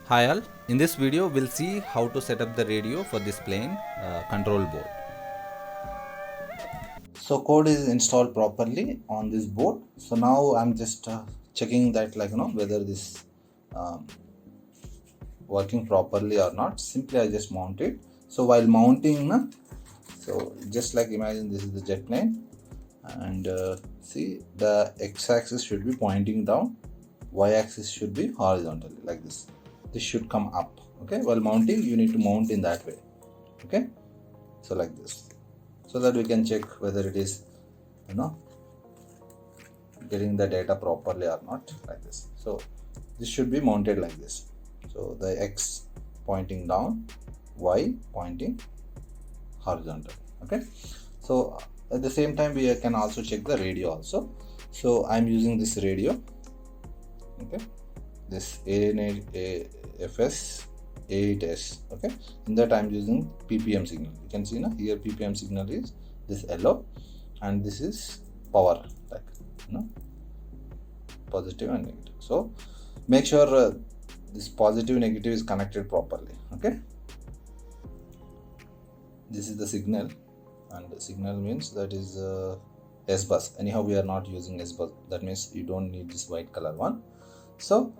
Hi all, in this video we'll see how to set up the radio for this plane control board. So code is installed properly on this board. So now I'm just checking that whether this um, working properly or not. Simply I just mount it. So while mounting so just like imagine this is the jet plane, and see the x-axis should be pointing down, y-axis should be horizontally like this should come up. Okay, while mounting you need to mount in that way. Okay, so like this, so that we can check whether it is you know getting the data properly or not, like this. So this should be mounted like this. So the x pointing down, y pointing horizontal. Okay, so at the same time we can also check the radio also. So I'm using this radio. Okay, this ANFS 8S. Okay, in that I'm using ppm signal. You can see now here ppm signal is this yellow, and this is power, like positive and negative. So make sure this positive negative is connected properly. Okay, this is the signal, and the signal means that is S bus. Anyhow we are not using S bus, that means you don't need this white color one. So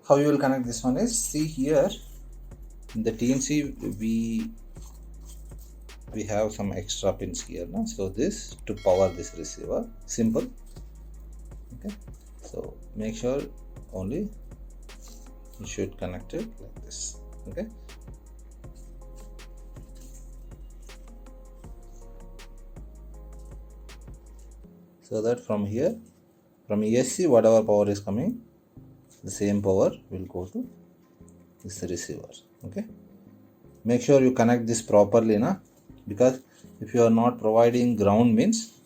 how you will connect this one is, see here in the TNC we have some extra pins here now. So this to power this receiver, simple. Okay, so make sure only you should connect it like this. Okay, so that from here, from ESC whatever power is coming, the same power will go to this receiver. Okay, make sure you connect this properly na, because if you are not providing ground means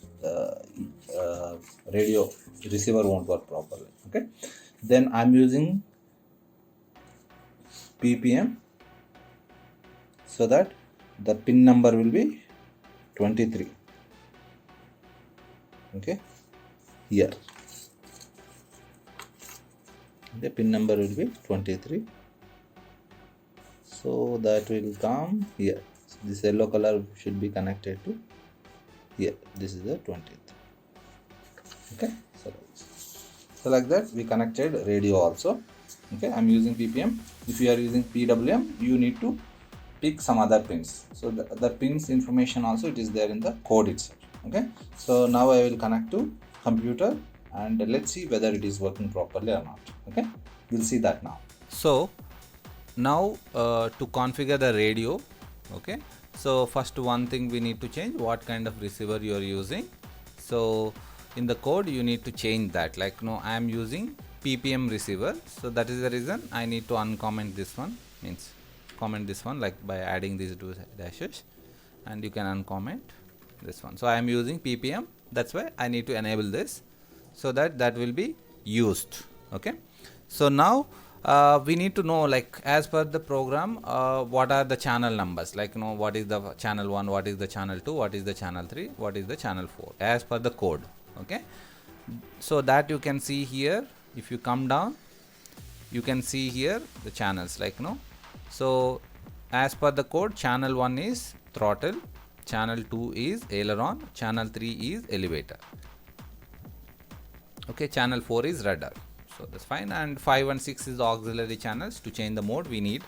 radio receiver won't work properly. Okay, then I'm using ppm, so that the pin number will be 23. Okay, here the pin number will be 23, so that will come here. So this yellow color should be connected to here. This is the 20th. Okay, so like that we connected radio also. Okay, I'm using ppm. If you are using pwm, you need to pick some other pins. So the pins information also it is there in the code itself. Okay, so now I will connect to computer and let's see whether it is working properly or not. Okay, we'll see that now. So now to configure the radio, okay, so first one thing we need to change what kind of receiver you are using. So in the code you need to change that, like I am using ppm receiver, so that is the reason I need to uncomment this one, means comment this one like by adding these two dashes, and you can uncomment this one. So I am using ppm, that's why I need to enable this, so that will be used. Okay, so now we need to know, like as per the program, what are the channel numbers, like what is the channel 1, what is the channel 2, what is the channel 3, what is the channel 4 as per the code. Okay, so that you can see here. If you come down you can see here the channels, like so as per the code, channel 1 is throttle, channel 2 is aileron, channel 3 is elevator. Okay, channel 4 is rudder, so that's fine, and 5 and 6 is the auxiliary channels. To change the mode we need,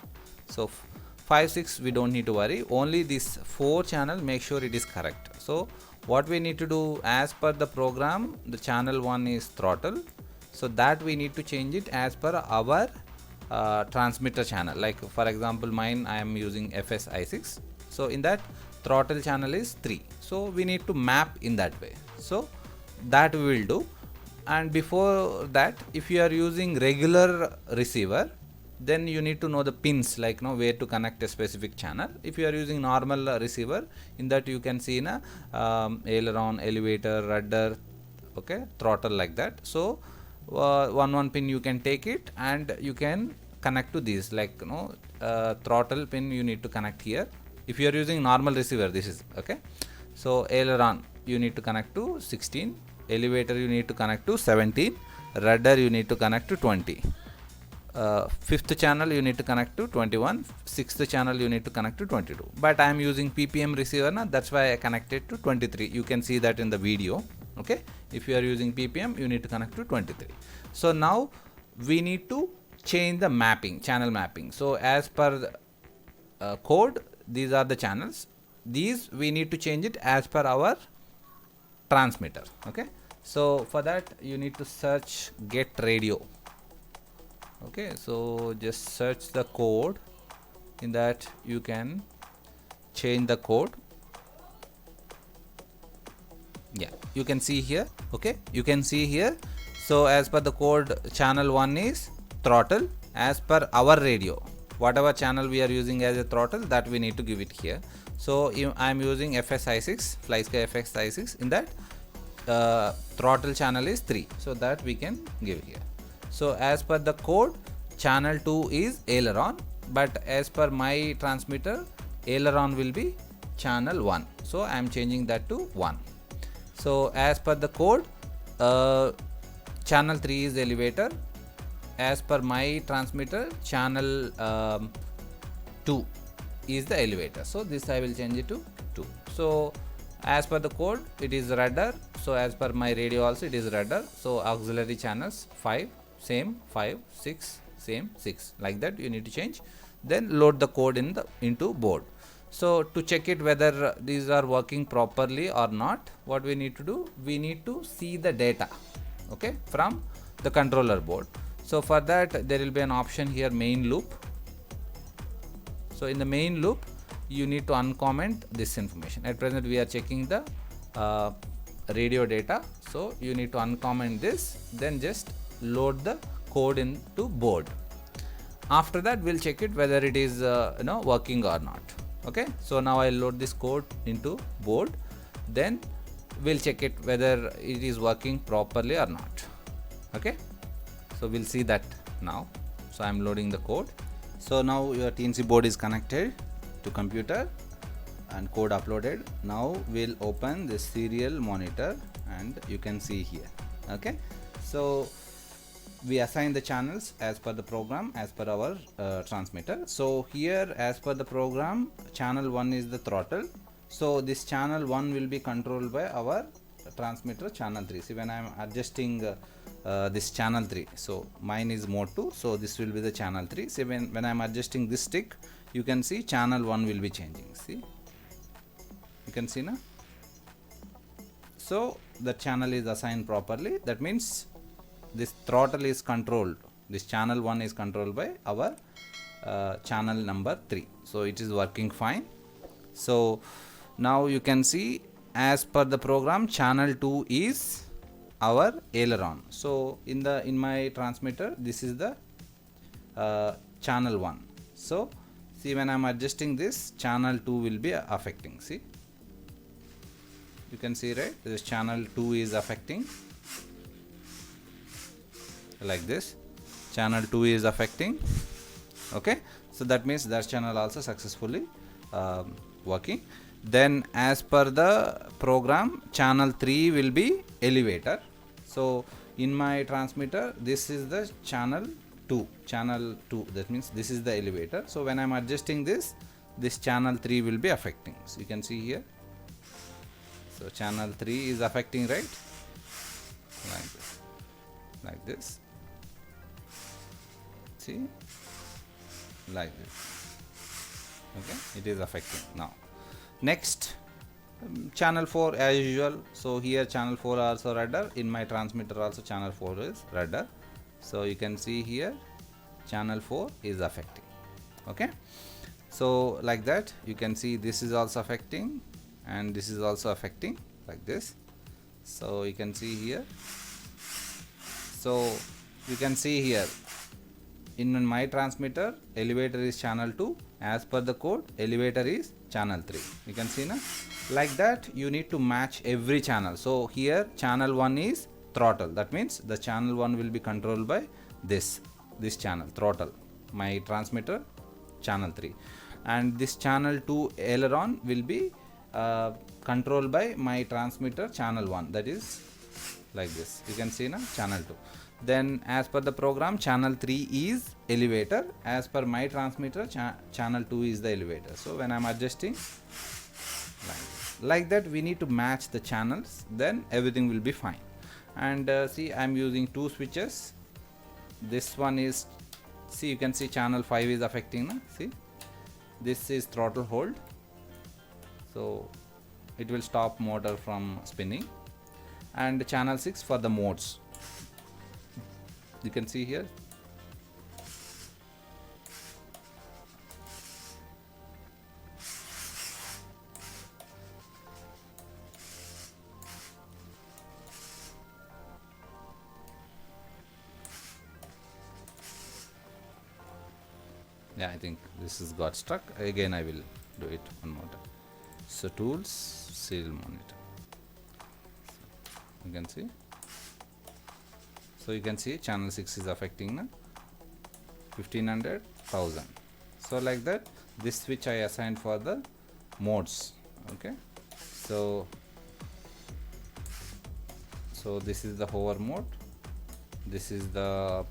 so 5 6 we don't need to worry, only this 4 channel make sure it is correct. So what we need to do, as per the program, the channel 1 is throttle, so that we need to change it as per our transmitter channel. Like for example mine, I am using FSI6, so in that throttle channel is 3, so we need to map in that way, so that we will do. And before that, if you are using regular receiver, then you need to know the pins, like where to connect a specific channel. If you are using normal receiver, in that you can see aileron, elevator, rudder, okay, throttle, like that. So one pin you can take it and you can connect to these, like throttle pin you need to connect here. If you are using normal receiver, this is okay. So aileron you need to connect to 16, elevator you need to connect to 17, rudder you need to connect to 20. fifth channel you need to connect to 21, sixth channel you need to connect to 22, but I am using ppm receiver now, that's why I connected to 23. You can see that in the video. Okay, if you are using ppm you need to connect to 23. So now we need to change the mapping, channel mapping. So as per the code, these are the channels, these we need to change it as per our transmitter. Okay, so for that you need to search get radio. Okay, so just search the code, in that you can change the code. Yeah, you can see here. Okay, you can see here. So as per the code, channel 1 is throttle. As per our radio, whatever channel we are using as a throttle, that we need to give it here. So I am using FSI6, FlySky FSI6. In that throttle channel is 3, so that we can give here. So as per the code, channel 2 is aileron, but as per my transmitter, aileron will be channel 1. So I am changing that to 1. So as per the code, channel 3 is elevator. As per my transmitter, channel 2 is the elevator. So this I will change it to 2. So as per the code, it is rudder. So as per my radio also, it is rudder. So auxiliary channels 5, same 5, 6, same 6, like that you need to change. Then load the code into board. So to check it whether these are working properly or not, what we need to do, we need to see the data, okay, from the controller board. So for that there will be an option here, main loop. So in the main loop you need to uncomment this information. At present we are checking the radio data, so you need to uncomment this, then just load the code into board. After that we'll check it whether it is working or not. Okay, so now I'll load this code into board, then we'll check it whether it is working properly or not. Okay, so we'll see that now. So I'm loading the code. So now your TNC board is connected to computer and code uploaded. Now we'll open the serial monitor and you can see here. Okay, so we assign the channels as per the program, as per our transmitter. So here as per the program, channel 1 is the throttle. So this channel 1 will be controlled by our transmitter channel 3. See, when I am adjusting this channel 3, so mine is mode 2, so this will be the channel 3. See, when I am adjusting this stick, you can see channel 1 will be changing. See, you can see now. So the channel is assigned properly. That means this throttle is controlled, this channel 1 is controlled by our channel number 3. So it is working fine. So now you can see as per the program, channel 2 is our aileron. So in my transmitter, this is the channel 1. So see, when I am adjusting this, channel 2 will be affecting. See, you can see, right, this channel 2 is affecting like this. Channel 2 is affecting. Okay, so that means that channel also successfully working. Then as per the program, channel 3 will be elevator. So in my transmitter, this is the channel 2, that means this is the elevator. So when I am adjusting this channel 3 will be affecting. So you can see here, so channel 3 is affecting, right, like this, see, like this. Okay, it is affecting now. Next, channel 4 as usual. So here channel 4 also rudder. In my transmitter also channel 4 is rudder. So you can see here channel 4 is affecting. Okay, so like that you can see this is also affecting and this is also affecting, like this. So you can see here, so you can see here in my transmitter, elevator is channel 2, as per the code elevator is channel 3. You can see now, like that you need to match every channel. So here channel 1 is throttle, that means the channel 1 will be controlled by this channel throttle, my transmitter channel 3, and this channel 2 aileron will be controlled by my transmitter channel 1, that is like this. You can see now channel 2. Then as per the program, channel 3 is elevator. As per my transmitter, channel 2 is the elevator. So when I'm adjusting like that, we need to match the channels, then everything will be fine. And see, I'm using two switches. This one is, see, you can see channel 5 is affecting now. See, this is throttle hold, so it will stop motor from spinning. And channel 6 for the modes, you can see here. Yeah, I think this has got stuck. Again, I will do it one more time. So tools, serial monitor, you can see. So you can see channel 6 is affecting now 1500, 1000. So like that, this switch I assigned for the modes. Okay, so this is the hover mode, this is the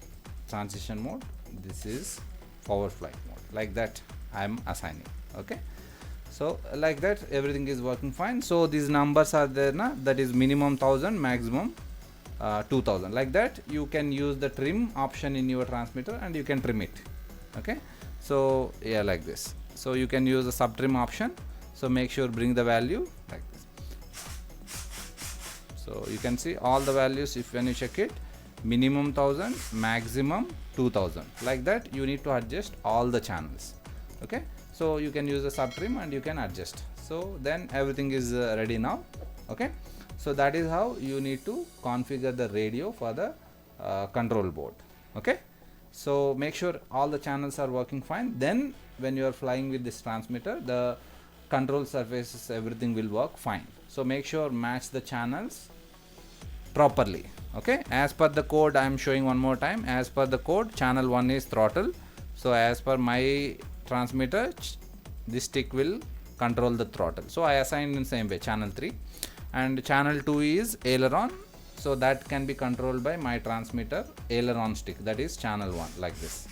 transition mode, this is forward flight mode. Like that I am assigning. Okay, so like that everything is working fine. So these numbers are there na, that is minimum 1000, maximum 2000. Like that you can use the trim option in your transmitter and you can trim it. Okay, so yeah, like this. So you can use the sub trim option. So make sure bring the value like this. So you can see all the values. If when you check it, minimum 1000, maximum 2000. Like that you need to adjust all the channels. Okay, so you can use the sub trim and you can adjust. So then everything is ready now. Okay, so that is how you need to configure the radio for the control board. Okay, so make sure all the channels are working fine. Then when you are flying with this transmitter, the control surfaces, everything will work fine. So make sure match the channels properly. Okay, as per the code, I am showing one more time. As per the code, channel 1 is throttle. So as per my transmitter, this stick will control the throttle. So I assigned in same way channel 3, and channel 2 is aileron. So that can be controlled by my transmitter aileron stick, that is channel 1, like this.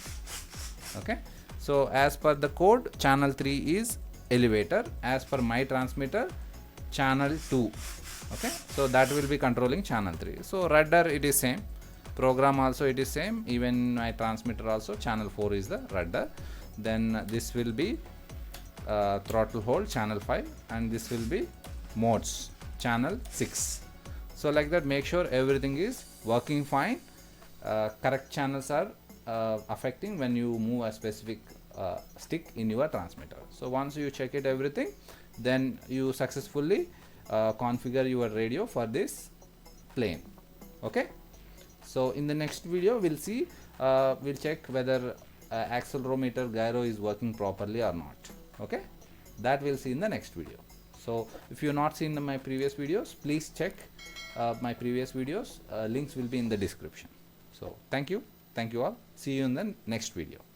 Okay, so as per the code, channel 3 is elevator. As per my transmitter, channel 2. Okay, so that will be controlling channel 3. So rudder, it is same, program also it is same, even my transmitter also channel 4 is the rudder. Then this will be throttle hold, channel 5, and this will be modes, channel 6. So like that, make sure everything is working fine. Correct channels are affecting when you move a specific stick in your transmitter. So once you check it everything, then you successfully configure your radio for this plane. Okay, so in the next video we'll see, we'll check whether accelerometer gyro is working properly or not. Okay, that we'll see in the next video. So if you have not seen my previous videos, please check my previous videos. Links will be in the description. So thank you all, see you in the next video.